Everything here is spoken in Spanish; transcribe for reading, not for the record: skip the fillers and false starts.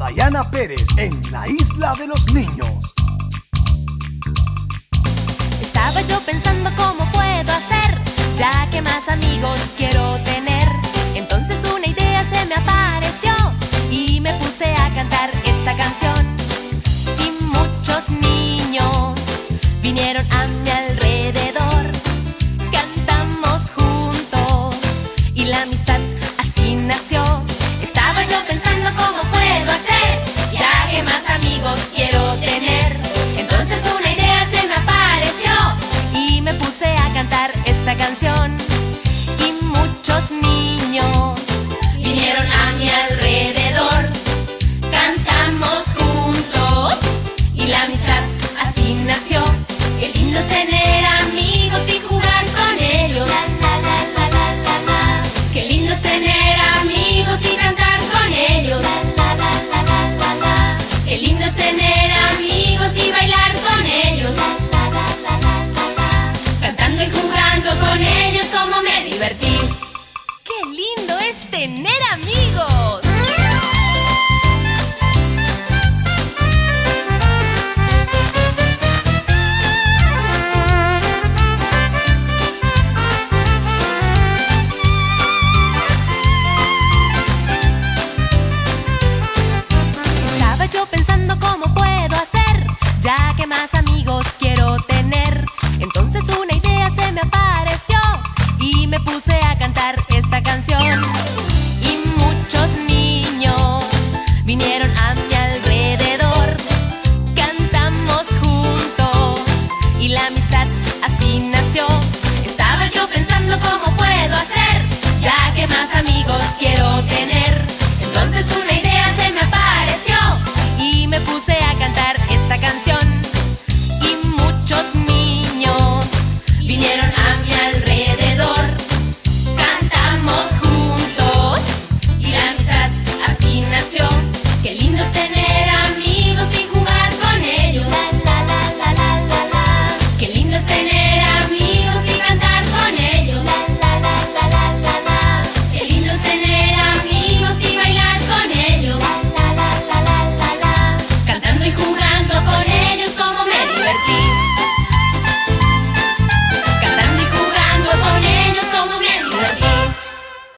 Dayana Pérez en la Isla de los Niños. Estaba yo pensando cómo puedo hacer, ya que más amigos quiero tener. Entonces una idea se me apareció y me puse a cantar esta canción. Y muchos niños vinieron a mi alrededor. Cantamos juntos y la amistad así nació. Estaba yo pensando cómo puedo hacer, ya que más amigos quiero tener. Entonces una idea se me apareció y me puse a cantar esta canción. Y muchos niños vinieron a mi alrededor. Cantamos juntos y la amistad así nació. Qué lindo es tener amigos y jugar con ellos. La, la, la, la, la, la. Qué lindo es tener amigos y cantar con ellos. La, la, la, la, la, la. Qué lindo es tener amigos y bailar con ellos. La, la, la, la, la, la. Cantando y jugando con ellos, cómo me divertí. ¡Qué lindo es tener amigos! Estaba yo pensando cómo puedo hacer, ya que más amigos quiero tener. Entonces una idea se me apareció y me puse a cantar esta canción. Y muchos